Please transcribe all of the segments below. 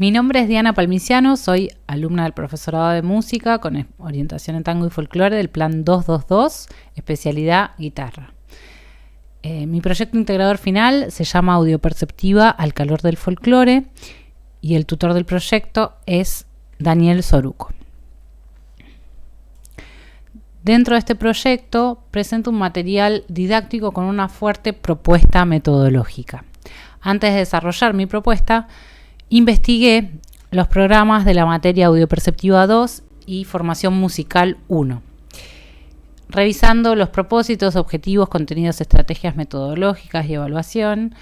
Mi nombre es Diana Palmiciano, soy alumna del profesorado de música con orientación en tango y folclore del plan 222, especialidad guitarra. Mi proyecto integrador final se llama Audioperceptiva al calor del folclore y el tutor del proyecto es Daniel Soruco. Dentro de este proyecto presento un material didáctico con una fuerte propuesta metodológica. Antes de desarrollar mi propuesta, investigué los programas de la materia Audioperceptiva 2 y Formación Musical 1. Revisando los propósitos, objetivos, contenidos, estrategias metodológicas y evaluación,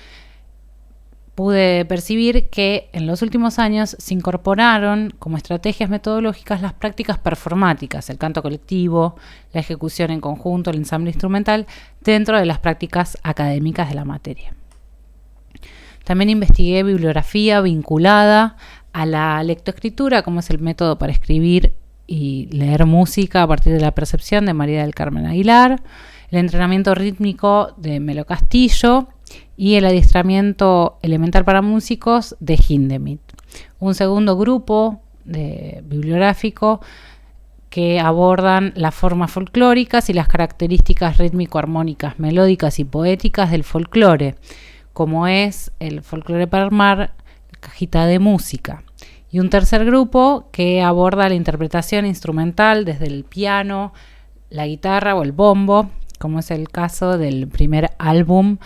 pude percibir que en los últimos años se incorporaron como estrategias metodológicas las prácticas performáticas, el canto colectivo, la ejecución en conjunto, el ensamble instrumental, dentro de las prácticas académicas de la materia. También investigué bibliografía vinculada a la lectoescritura, como es el método para escribir y leer música a partir de la percepción de María del Carmen Aguilar, el entrenamiento rítmico de Melo Castillo y el adiestramiento elemental para músicos de Hindemith. Un segundo grupo bibliográfico que abordan las formas folclóricas y las características rítmico-armónicas, melódicas y poéticas del folclore, como es el folclore para armar, cajita de música. Y un tercer grupo que aborda la interpretación instrumental desde el piano, la guitarra o el bombo, como es el caso del primer álbum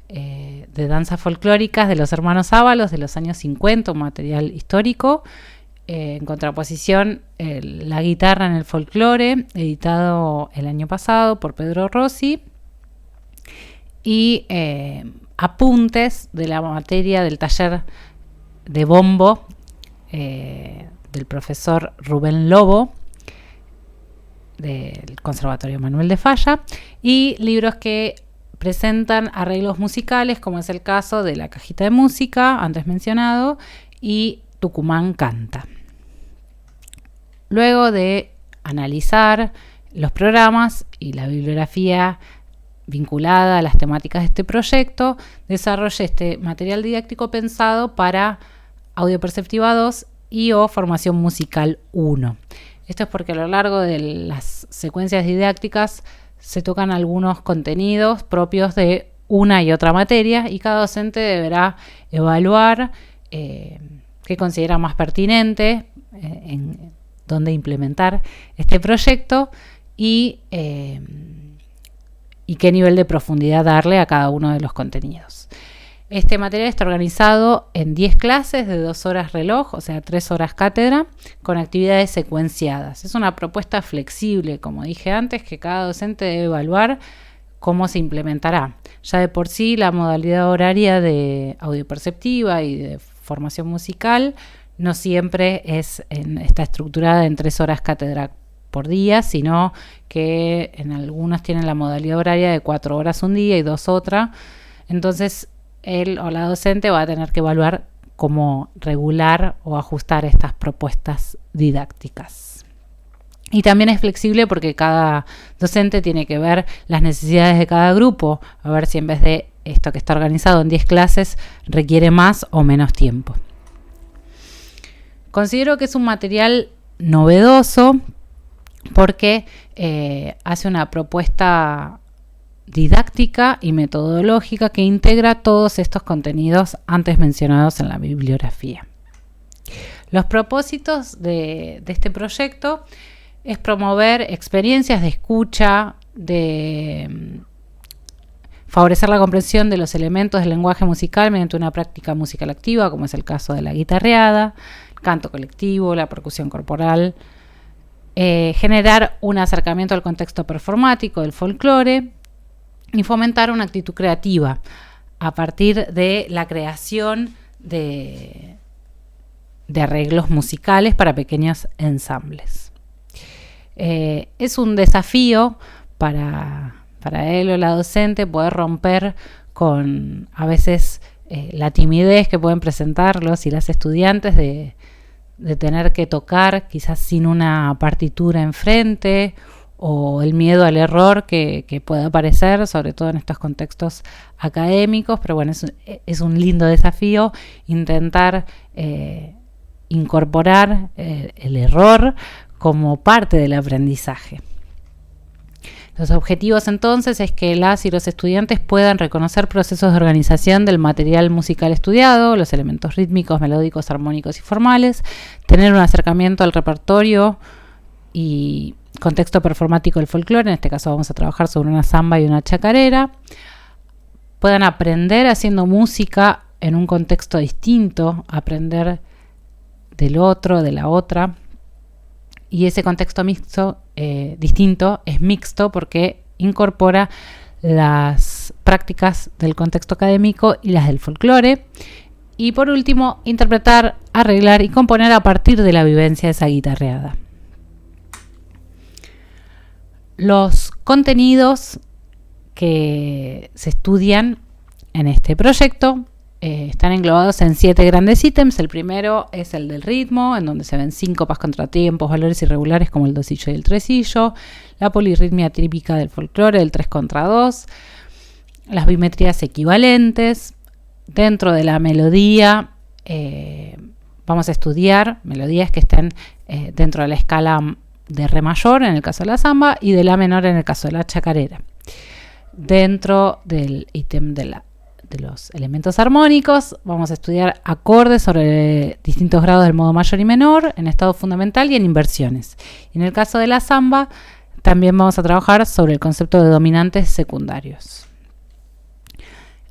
de danzas folclóricas de los hermanos Ábalos de los años 50, un material histórico. En contraposición, la guitarra en el folclore, editado el año pasado por Pedro Rossi. Y apuntes de la materia del taller de bombo del profesor Rubén Lobo del Conservatorio Manuel de Falla, y libros que presentan arreglos musicales, como es el caso de La Cajita de Música, antes mencionado, y Tucumán Canta. Luego de analizar los programas y la bibliografía vinculada a las temáticas de este proyecto, desarrollé este material didáctico pensado para Audioperceptiva 2 y o Formación Musical 1. Esto es porque a lo largo de las secuencias didácticas se tocan algunos contenidos propios de una y otra materia y cada docente deberá evaluar qué considera más pertinente, en dónde implementar este proyecto y qué nivel de profundidad darle a cada uno de los contenidos. Este material está organizado en 10 clases de 2 horas reloj, o sea 3 horas cátedra, con actividades secuenciadas. Es una propuesta flexible, como dije antes, que cada docente debe evaluar cómo se implementará. Ya de por sí la modalidad horaria de audioperceptiva y de formación musical no siempre está estructurada en 3 horas cátedra por día, sino que en algunos tienen la modalidad horaria de 4 horas un día y 2 otra. Entonces él o la docente va a tener que evaluar cómo regular o ajustar estas propuestas didácticas. Y también es flexible porque cada docente tiene que ver las necesidades de cada grupo, a ver si en vez de esto que está organizado en 10 clases requiere más o menos tiempo. Considero que es un material novedoso porque hace una propuesta didáctica y metodológica que integra todos estos contenidos antes mencionados en la bibliografía. Los propósitos de este proyecto es promover experiencias de escucha, de favorecer la comprensión de los elementos del lenguaje musical mediante una práctica musical activa, como es el caso de la guitarreada, el canto colectivo, la percusión corporal, generar un acercamiento al contexto performático del folclore y fomentar una actitud creativa a partir de la creación de arreglos musicales para pequeños ensambles. Es un desafío para él o la docente poder romper con a veces la timidez que pueden presentar los y las estudiantes de tener que tocar quizás sin una partitura enfrente, o el miedo al error que puede aparecer, sobre todo en estos contextos académicos, pero bueno, es un lindo desafío intentar incorporar el error como parte del aprendizaje. Los objetivos entonces es que las y los estudiantes puedan reconocer procesos de organización del material musical estudiado, los elementos rítmicos, melódicos, armónicos y formales, tener un acercamiento al repertorio y contexto performático del folclore. En este caso vamos a trabajar sobre una samba y una chacarera. Puedan aprender haciendo música en un contexto distinto, aprender del otro, de la otra. Y ese contexto distinto es mixto porque incorpora las prácticas del contexto académico y las del folclore. Y por último, interpretar, arreglar y componer a partir de la vivencia de esa guitarreada. Los contenidos que se estudian en este proyecto están englobados en 7 grandes ítems. El primero es el del ritmo, en donde se ven síncopas, contratiempos, valores irregulares como el dosillo y el tresillo, la polirritmia típica del folclore, el 3×2, las bimetrías equivalentes. Dentro de la melodía vamos a estudiar melodías que estén dentro de la escala de re mayor en el caso de la samba y de la menor en el caso de la chacarera. Dentro del ítem de los elementos armónicos vamos a estudiar acordes sobre distintos grados del modo mayor y menor, en estado fundamental y en inversiones. Y en el caso de la samba también vamos a trabajar sobre el concepto de dominantes secundarios.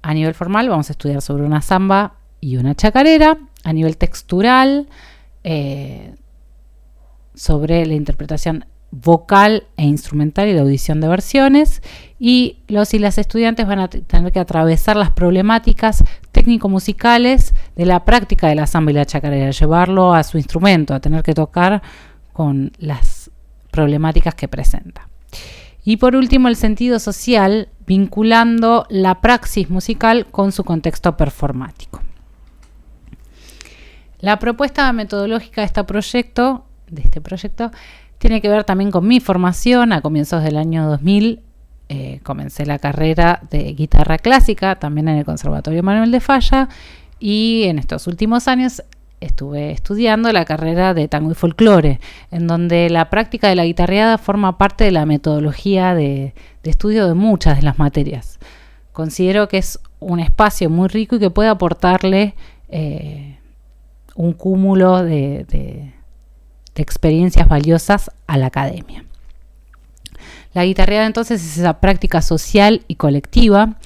A nivel formal vamos a estudiar sobre una samba y una chacarera. A nivel textural sobre la interpretación vocal e instrumental y la audición de versiones, y los y las estudiantes van a tener que atravesar las problemáticas técnico-musicales de la práctica de la samba y la chacarera, llevarlo a su instrumento, a tener que tocar con las problemáticas que presenta. Y por último, el sentido social, vinculando la praxis musical con su contexto performático. La propuesta metodológica de este proyecto tiene que ver también con mi formación. A comienzos del año 2000 comencé la carrera de guitarra clásica, también en el Conservatorio Manuel de Falla, y en estos últimos años estuve estudiando la carrera de tango y folclore, en donde la práctica de la guitarreada forma parte de la metodología de estudio de muchas de las materias. Considero que es un espacio muy rico y que puede aportarle un cúmulo de experiencias valiosas a la academia. La guitarreada entonces es esa práctica social y colectiva,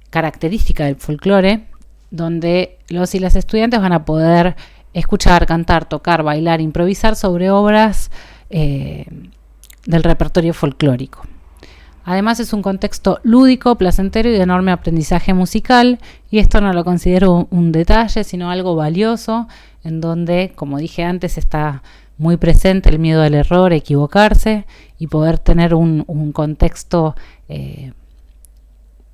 característica del folclore, donde los y las estudiantes van a poder escuchar, cantar, tocar, bailar, improvisar sobre obras del repertorio folclórico. Además es un contexto lúdico, placentero y de enorme aprendizaje musical, y esto no lo considero un detalle, sino algo valioso, en donde, como dije antes, está muy presente el miedo al error, a equivocarse, y poder tener un contexto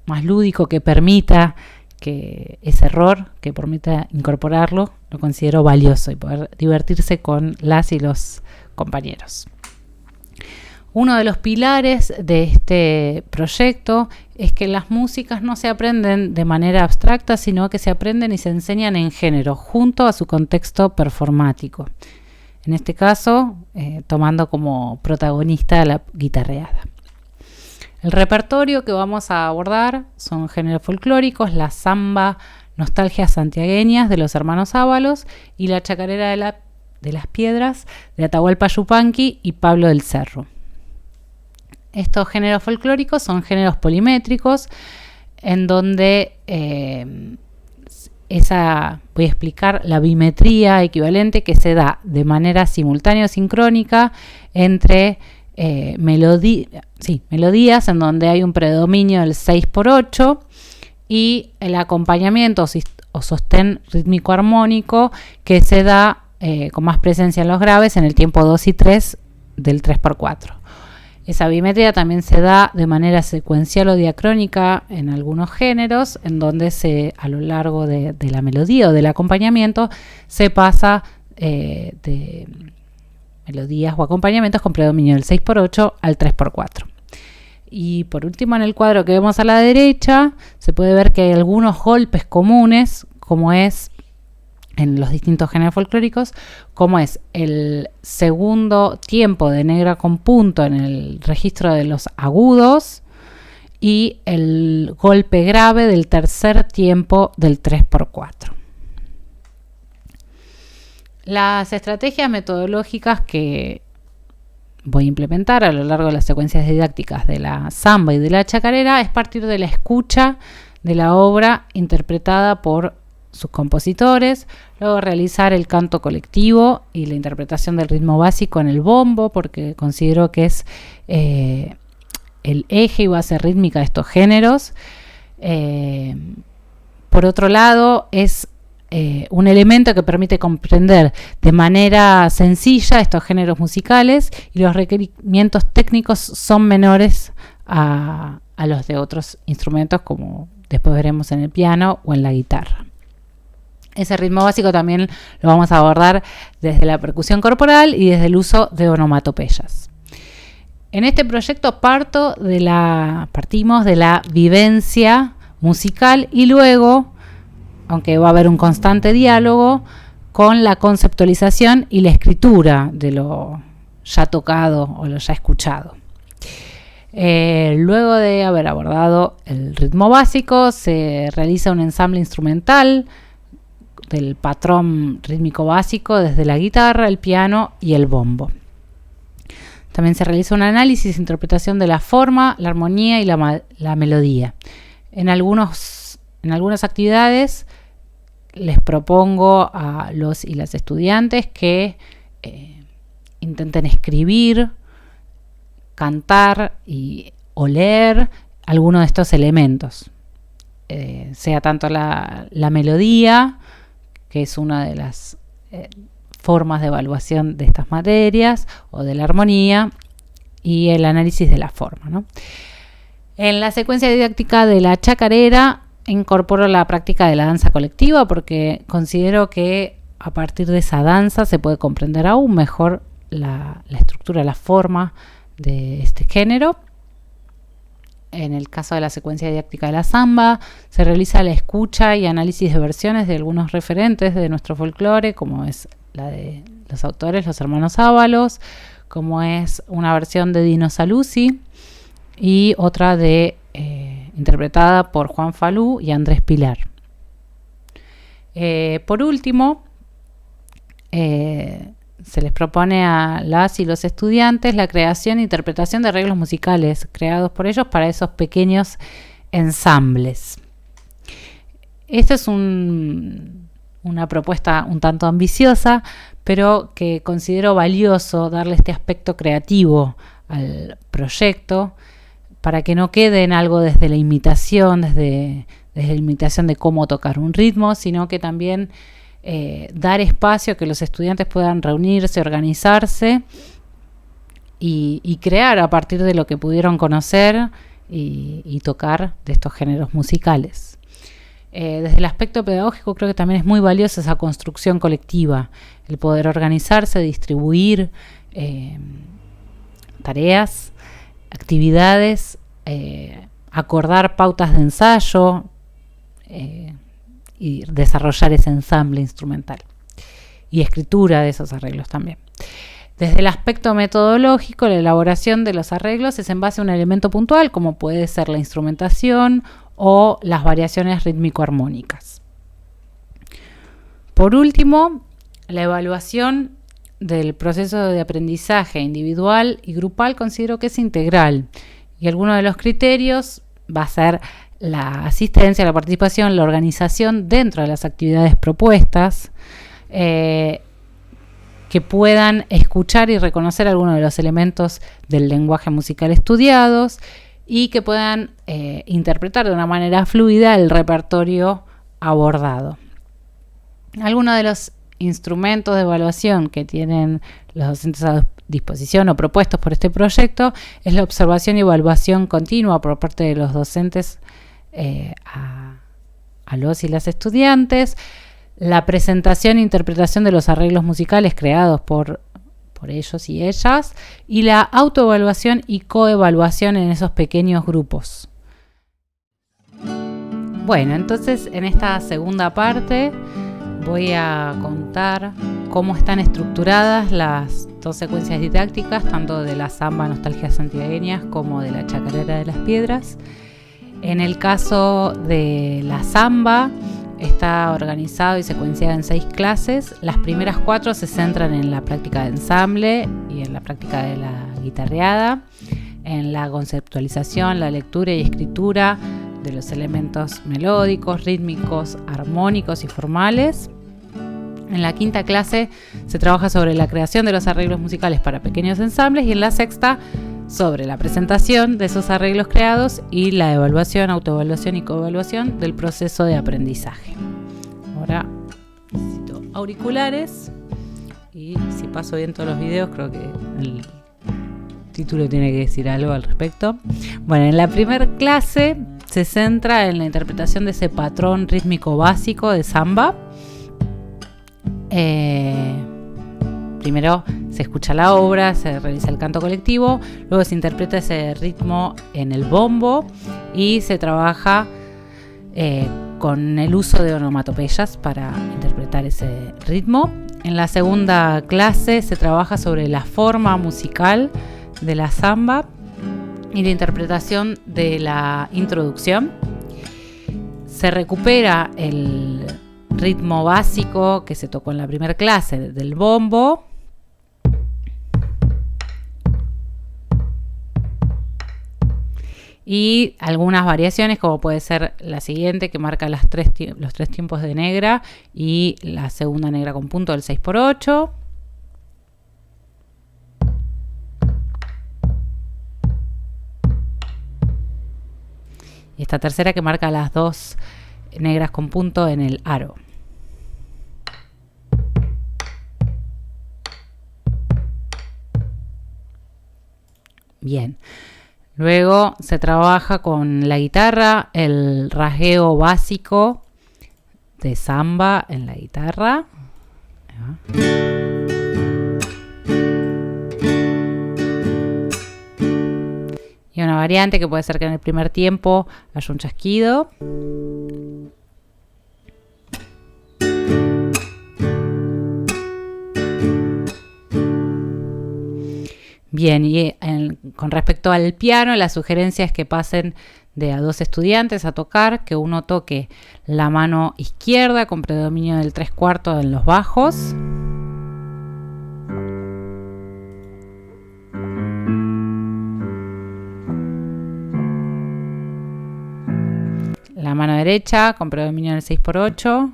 más lúdico que permita que ese error, que permita incorporarlo, lo considero valioso, y poder divertirse con las y los compañeros. Uno de los pilares de este proyecto es que las músicas no se aprenden de manera abstracta, sino que se aprenden y se enseñan en género, junto a su contexto performático. En este caso, tomando como protagonista la guitarreada. El repertorio que vamos a abordar son géneros folclóricos, la samba, nostalgias santiagueñas de los hermanos Ábalos y la chacarera de las Piedras de Atahualpa Yupanqui y Pablo del Cerro. Estos géneros folclóricos son géneros polimétricos, en donde voy a explicar la bimetría equivalente que se da de manera simultánea o sincrónica entre melodías en donde hay un predominio del 6×8 y el acompañamiento o sostén rítmico armónico que se da con más presencia en los graves en el tiempo 2 y 3 del 3×4. Esa bimetría también se da de manera secuencial o diacrónica en algunos géneros, en donde a lo largo de la melodía o del acompañamiento se pasa de melodías o acompañamientos con predominio del 6×8 al 3×4. Y por último, en el cuadro que vemos a la derecha, se puede ver que hay algunos golpes comunes, como es en los distintos géneros folclóricos, como es el segundo tiempo de negra con punto en el registro de los agudos y el golpe grave del tercer tiempo del 3x4. Las estrategias metodológicas que voy a implementar a lo largo de las secuencias didácticas de la samba y de la chacarera es partir de la escucha de la obra interpretada por sus compositores, luego realizar el canto colectivo y la interpretación del ritmo básico en el bombo, porque considero que es el eje y base rítmica de estos géneros. Por otro lado, es un elemento que permite comprender de manera sencilla estos géneros musicales y los requerimientos técnicos son menores a los de otros instrumentos, como después veremos en el piano o en la guitarra. Ese ritmo básico también lo vamos a abordar desde la percusión corporal y desde el uso de onomatopeyas. En este proyecto partimos de la vivencia musical y luego, aunque va a haber un constante diálogo, con la conceptualización y la escritura de lo ya tocado o lo ya escuchado. Luego de haber abordado el ritmo básico, se realiza un ensamble instrumental del patrón rítmico básico desde la guitarra, el piano y el bombo. También se realiza un análisis e interpretación de la forma, la armonía y la melodía. En algunas actividades les propongo a los y las estudiantes que intenten escribir, cantar o leer alguno de estos elementos. Sea tanto la melodía, que es una de las formas de evaluación de estas materias, o de la armonía, y el análisis de la forma, ¿no? En la secuencia didáctica de la chacarera incorporo la práctica de la danza colectiva porque considero que a partir de esa danza se puede comprender aún mejor la estructura, la forma de este género. En el caso de la secuencia didáctica de la samba, se realiza la escucha y análisis de versiones de algunos referentes de nuestro folclore, como es la de los autores, los hermanos Ábalos, como es una versión de Dino Saluzzi y otra interpretada por Juan Falú y Andrés Pilar. Por último, se les propone a las y los estudiantes la creación e interpretación de arreglos musicales creados por ellos para esos pequeños ensambles. Esta es una propuesta un tanto ambiciosa, pero que considero valioso darle este aspecto creativo al proyecto para que no quede en algo desde la imitación, desde la imitación de cómo tocar un ritmo, sino que también dar espacio a que los estudiantes puedan reunirse, organizarse y crear a partir de lo que pudieron conocer y tocar de estos géneros musicales. Desde el aspecto pedagógico creo que también es muy valiosa esa construcción colectiva, el poder organizarse, distribuir tareas, actividades, acordar pautas de ensayo, y desarrollar ese ensamble instrumental y escritura de esos arreglos también. Desde el aspecto metodológico, la elaboración de los arreglos es en base a un elemento puntual, como puede ser la instrumentación o las variaciones rítmico-armónicas. Por último, la evaluación del proceso de aprendizaje individual y grupal considero que es integral y alguno de los criterios va a ser la asistencia, la participación, la organización dentro de las actividades propuestas, que puedan escuchar y reconocer algunos de los elementos del lenguaje musical estudiados y que puedan interpretar de una manera fluida el repertorio abordado. Algunos de los instrumentos de evaluación que tienen los docentes a disposición o propuestos por este proyecto es la observación y evaluación continua por parte de los docentes a los y las estudiantes, la presentación e interpretación de los arreglos musicales creados por ellos y ellas, y la autoevaluación y coevaluación en esos pequeños grupos. Bueno, entonces en esta segunda parte voy a contar cómo están estructuradas las dos secuencias didácticas, tanto de la samba Nostalgias Santiagueñas como de la Chacarera de las Piedras. En el caso de la samba, está organizado y secuenciado en 6 clases. Las primeras 4 se centran en la práctica de ensamble y en la práctica de la guitarreada, en la conceptualización, la lectura y escritura de los elementos melódicos, rítmicos, armónicos y formales. En la quinta clase se trabaja sobre la creación de los arreglos musicales para pequeños ensambles y en la sexta sobre la presentación de esos arreglos creados y la evaluación, autoevaluación y coevaluación del proceso de aprendizaje. Ahora necesito auriculares y si paso bien todos los videos creo que el título tiene que decir algo al respecto. Bueno, en la primera clase se centra en la interpretación de ese patrón rítmico básico de samba. Primero se escucha la obra, se realiza el canto colectivo, luego se interpreta ese ritmo en el bombo y se trabaja con el uso de onomatopeyas para interpretar ese ritmo. En la segunda clase se trabaja sobre la forma musical de la samba y la interpretación de la introducción. Se recupera el ritmo básico que se tocó en la primera clase del bombo y algunas variaciones, como puede ser la siguiente, que marca los 3 tiempos de negra y la segunda negra con punto del 6x8. Y esta tercera que marca las 2 negras con punto en el aro. Bien. Luego se trabaja con la guitarra, el rasgueo básico de samba en la guitarra. Y una variante que puede ser que en el primer tiempo haya un chasquido. Bien, y con respecto al piano, la sugerencia es que pasen de a 2 estudiantes a tocar, que uno toque la mano izquierda con predominio del 3/4 en los bajos. La mano derecha con predominio del 6x8.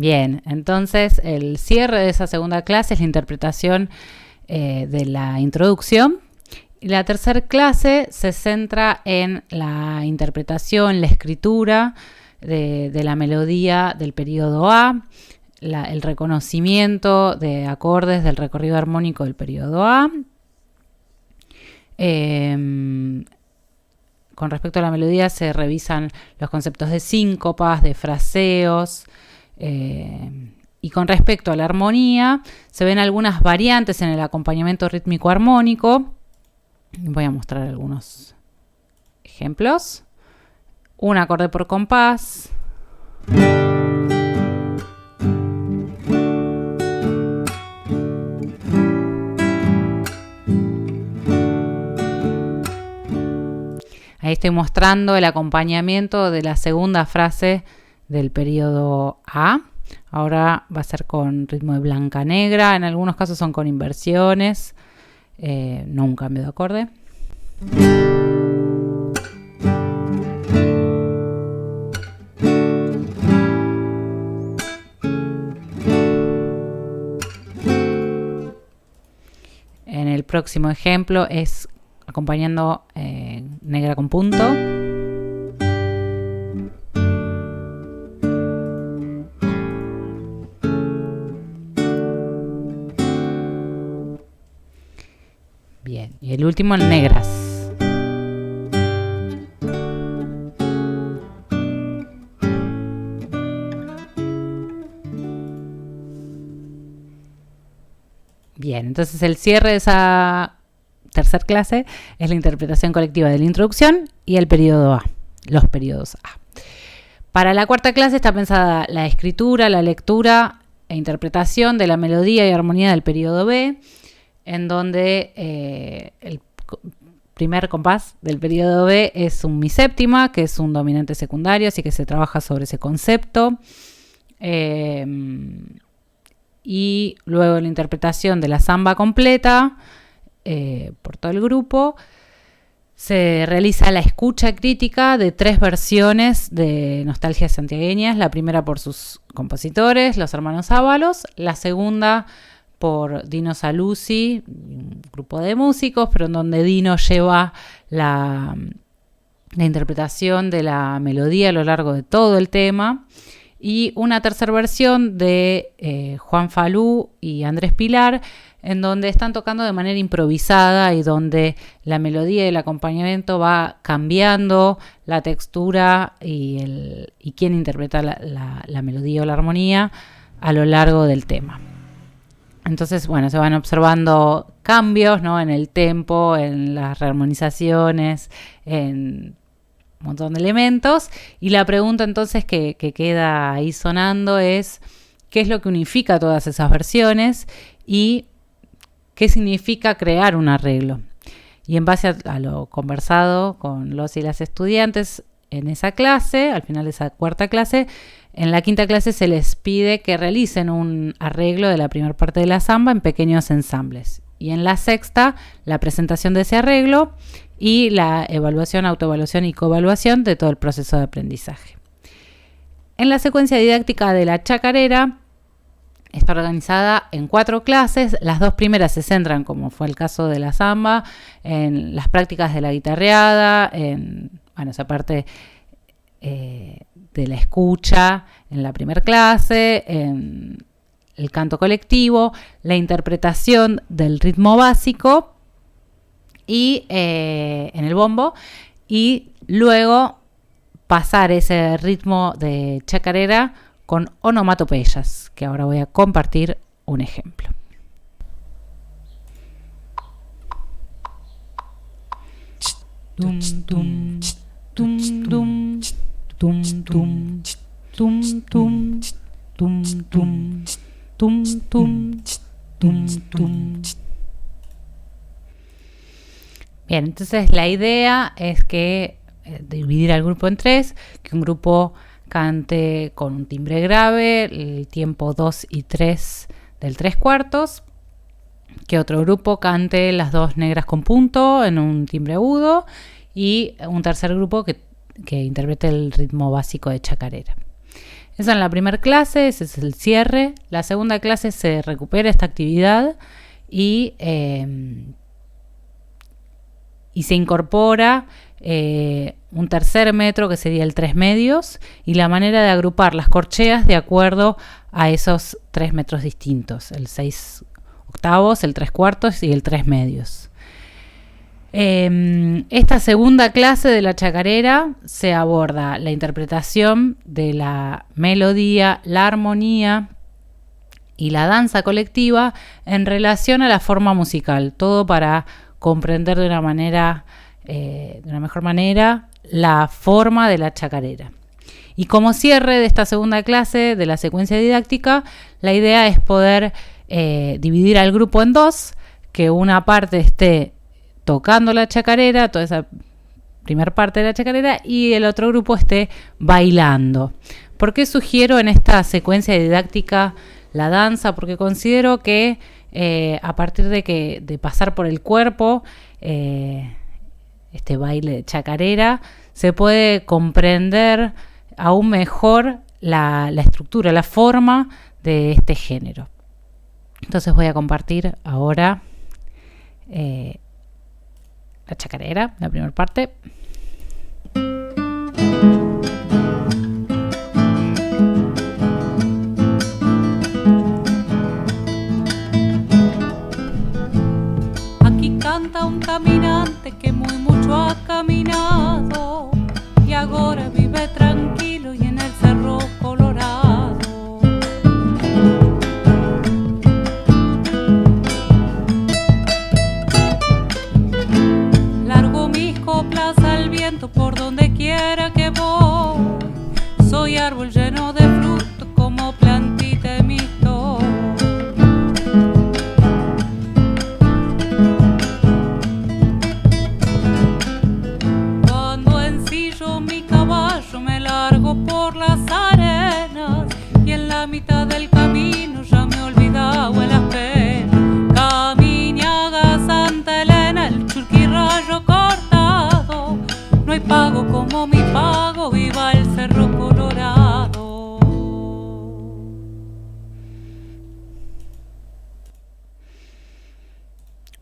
Bien, entonces el cierre de esa segunda clase es la interpretación de la introducción. Y la tercera clase se centra en la interpretación, la escritura de la melodía del periodo A, el reconocimiento de acordes del recorrido armónico del periodo A. Con respecto a la melodía se revisan los conceptos de síncopas, de fraseos. Y con respecto a la armonía, se ven algunas variantes en el acompañamiento rítmico armónico. Voy a mostrar algunos ejemplos. Un acorde por compás. Ahí estoy mostrando el acompañamiento de la segunda frase del periodo A. Ahora va a ser con ritmo de blanca negra, en algunos casos son con inversiones, no un cambio de acorde. En el próximo ejemplo es acompañando negra con punto. el último en negras. Bien, entonces el cierre de esa tercer clase es la interpretación colectiva de la introducción y el periodo A, los periodos A. Para la cuarta clase está pensada la escritura, la lectura e interpretación de la melodía y armonía del periodo B, en donde el primer compás del periodo B es un mi séptima, que es un dominante secundario, así que se trabaja sobre ese concepto. Y luego la interpretación de la samba completa por todo el grupo. Se realiza la escucha crítica de 3 versiones de Nostalgias Santiagueñas. La primera por sus compositores, los hermanos Ábalos. La segunda por Dino Saluzzi, un grupo de músicos, pero en donde Dino lleva la interpretación de la melodía a lo largo de todo el tema. Y una tercera versión de Juan Falú y Andrés Pilar, en donde están tocando de manera improvisada y donde la melodía y el acompañamiento va cambiando la textura y quién interpreta la melodía o la armonía a lo largo del tema. Entonces, bueno, se van observando cambios, ¿no?, en el tempo, en las rearmonizaciones, en un montón de elementos. Y la pregunta entonces que queda ahí sonando es ¿qué es lo que unifica todas esas versiones? Y ¿qué significa crear un arreglo? Y en base a lo conversado con los y las estudiantes en esa clase, al final de esa cuarta clase, en la quinta clase se les pide que realicen un arreglo de la primera parte de la samba en pequeños ensambles. Y en la sexta, la presentación de ese arreglo y la evaluación, autoevaluación y coevaluación de todo el proceso de aprendizaje. En la secuencia didáctica de la chacarera, está organizada en 4 clases. Las 2 primeras se centran, como fue el caso de la samba, en las prácticas de la guitarreada, en esa parte de la escucha en la primera clase, en el canto colectivo, la interpretación del ritmo básico y en el bombo, y luego pasar ese ritmo de chacarera con onomatopeyas, que ahora voy a compartir un ejemplo. Tum tum tum tum tum tum tum tum tum tum tum tum tum tum. Bien, entonces la idea es que dividir al grupo en 3, que un grupo cante con un timbre grave, el tiempo 2 y 3 del 3/4, que otro grupo cante las 2 negras con punto en un timbre agudo, y un tercer grupo que interprete el ritmo básico de chacarera. Esa es la primera clase, ese es el cierre. La segunda clase se recupera esta actividad y se incorpora un tercer metro, que sería el 3 medios, y la manera de agrupar las corcheas de acuerdo a esos 3 metros distintos, el 6 octavos, el 3/4 y el 3 medios. Esta segunda clase de la chacarera se aborda la interpretación de la melodía, la armonía y la danza colectiva en relación a la forma musical, todo para comprender de una mejor manera la forma de la chacarera. Y como cierre de esta segunda clase de la secuencia didáctica, la idea es poder dividir al grupo en 2, que una parte esté tocando la chacarera, toda esa primera parte de la chacarera, y el otro grupo esté bailando. ¿Por qué sugiero en esta secuencia didáctica la danza? Porque considero que a partir de pasar por el cuerpo, este baile de chacarera, se puede comprender aún mejor la estructura, la forma de este género. Entonces voy a compartir ahora la chacarera, la primera parte. Aquí canta un camino por las arenas y en la mitad del camino ya me olvidaba las penas. Caminiaga, Santa Elena, el Churquirrayo cortado, no hay pago como mi pago, viva el Cerro Colorado.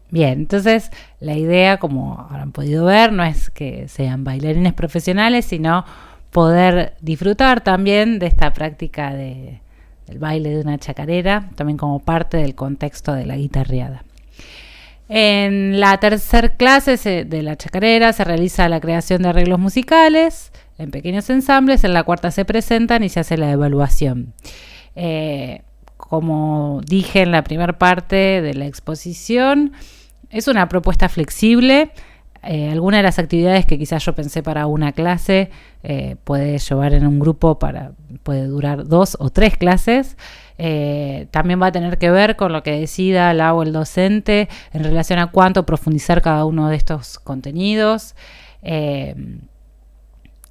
Bien, entonces la idea, como habrán podido ver, no es que sean bailarines profesionales, sino poder disfrutar también de esta práctica del baile de una chacarera, también como parte del contexto de la guitarreada. En la tercera clase de la chacarera se realiza la creación de arreglos musicales en pequeños ensambles, en la cuarta se presentan y se hace la evaluación. Como dije en la primera parte de la exposición, es una propuesta flexible. Algunas de las actividades que quizás yo pensé para una clase puede llevar en un grupo puede durar 2 o 3 clases. También va a tener que ver con lo que decida la o el docente en relación a cuánto profundizar cada uno de estos contenidos.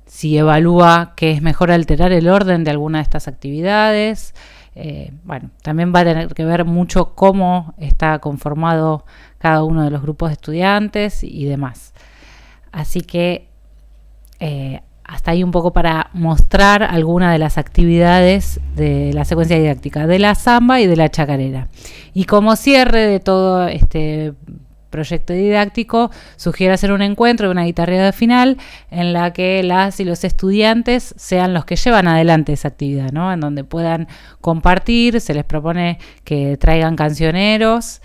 Si evalúa que es mejor alterar el orden de alguna de estas actividades. Bueno, también va a tener que ver mucho cómo está conformado cada uno de los grupos de estudiantes y demás. Así que hasta ahí un poco para mostrar algunas de las actividades de la secuencia didáctica de la samba y de la chacarera. Y como cierre de todo este proyecto didáctico, sugiero hacer un encuentro de una guitarreada final en la que las y los estudiantes sean los que llevan adelante esa actividad, ¿no? En donde puedan compartir. Se les propone que traigan cancioneros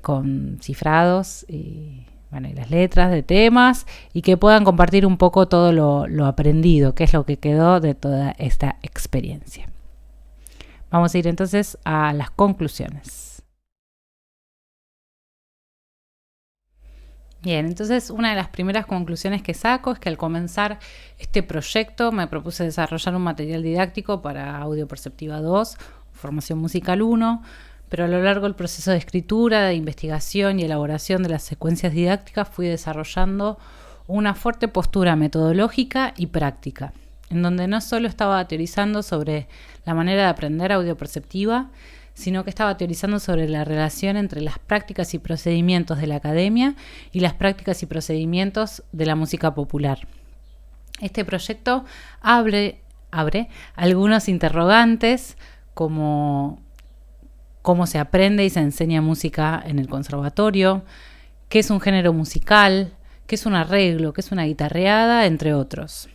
con cifrados y las letras de temas, y que puedan compartir un poco todo lo aprendido, que es lo que quedó de toda esta experiencia. Vamos a ir entonces a las conclusiones. Bien, entonces una de las primeras conclusiones que saco es que al comenzar este proyecto me propuse desarrollar un material didáctico para Audio Perceptiva 2, Formación Musical 1, pero a lo largo del proceso de escritura, de investigación y elaboración de las secuencias didácticas fui desarrollando una fuerte postura metodológica y práctica, en donde no solo estaba teorizando sobre la manera de aprender audioperceptiva, sino que estaba teorizando sobre la relación entre las prácticas y procedimientos de la academia y las prácticas y procedimientos de la música popular. Este proyecto abre algunos interrogantes como cómo se aprende y se enseña música en el conservatorio, qué es un género musical, qué es un arreglo, qué es una guitarreada, entre otros.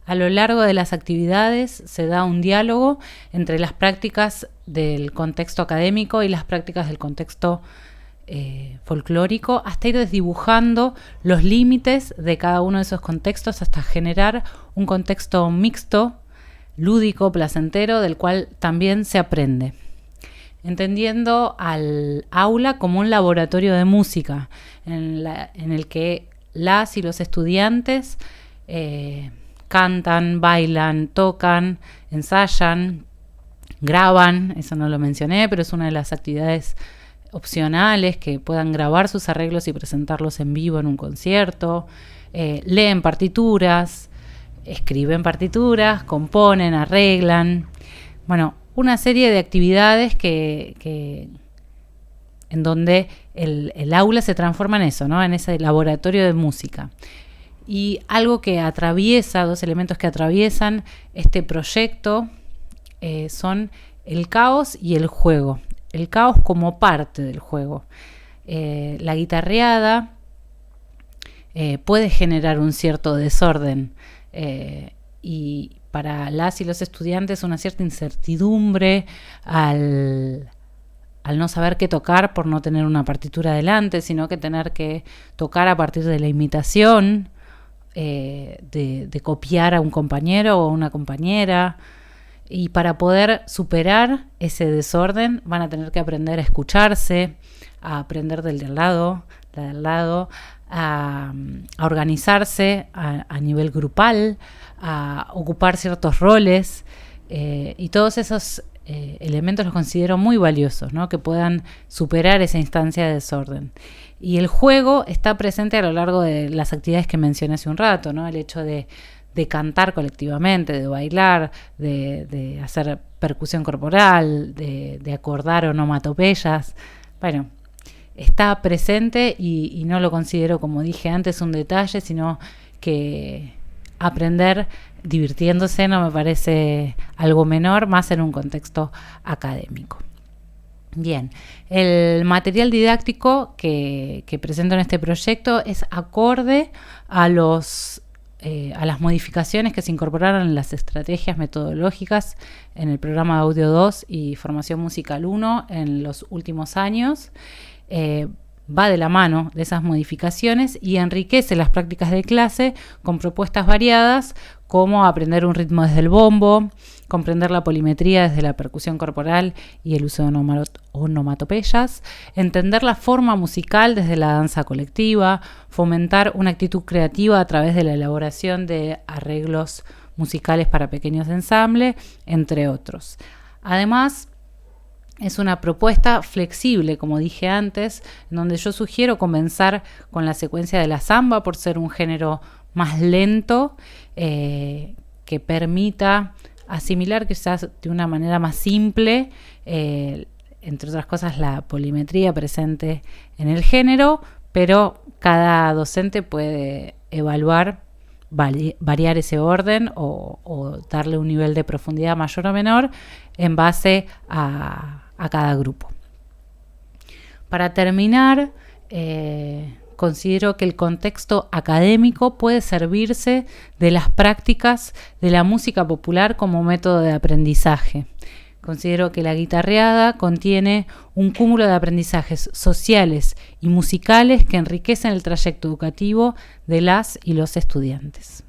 A lo largo de las actividades se da un diálogo entre las prácticas del contexto académico y las prácticas del contexto folclórico, hasta ir desdibujando los límites de cada uno de esos contextos hasta generar un contexto mixto, lúdico, placentero, del cual también se aprende. Entendiendo al aula como un laboratorio de música en el que las y los estudiantes cantan, bailan, tocan, ensayan, graban. Eso no lo mencioné, pero es una de las actividades opcionales, que puedan grabar sus arreglos y presentarlos en vivo en un concierto. Leen partituras, escriben partituras, componen, arreglan. Bueno, una serie de actividades que en donde el aula se transforma en eso, ¿no? En ese laboratorio de música. Y algo que atraviesa, dos elementos que atraviesan este proyecto son el caos y el juego. El caos como parte del juego. La guitarreada puede generar un cierto desorden y para las y los estudiantes una cierta incertidumbre al no saber qué tocar por no tener una partitura delante, sino que tener que tocar a partir de la imitación, de copiar a un compañero o a una compañera. Y para poder superar ese desorden van a tener que aprender a escucharse, a aprender del de al lado, a organizarse a nivel grupal, a ocupar ciertos roles, y todos esos elementos los considero muy valiosos, ¿no? Que puedan superar esa instancia de desorden. Y el juego está presente a lo largo de las actividades que mencioné hace un rato, ¿no? El hecho de de cantar colectivamente, de bailar, de hacer percusión corporal, de acordar onomatopeyas. Bueno, está presente y no lo considero, como dije antes, un detalle, sino que aprender divirtiéndose no me parece algo menor, más en un contexto académico. Bien, el material didáctico que presento en este proyecto es acorde a las modificaciones que se incorporaron en las estrategias metodológicas en el programa de Audio 2 y Formación Musical 1 en los últimos años. Va de la mano de esas modificaciones y enriquece las prácticas de clase con propuestas variadas como aprender un ritmo desde el bombo, comprender la polimetría desde la percusión corporal y el uso de onomatopeyas, entender la forma musical desde la danza colectiva, fomentar una actitud creativa a través de la elaboración de arreglos musicales para pequeños ensambles, entre otros. Además, es una propuesta flexible, como dije antes, en donde yo sugiero comenzar con la secuencia de la samba por ser un género más lento, que permita asimilar quizás de una manera más simple, entre otras cosas, la polimetría presente en el género, pero cada docente puede evaluar, variar ese orden o darle un nivel de profundidad mayor o menor en base a cada grupo. Para terminar, considero que el contexto académico puede servirse de las prácticas de la música popular como método de aprendizaje. Considero que la guitarreada contiene un cúmulo de aprendizajes sociales y musicales que enriquecen el trayecto educativo de las y los estudiantes.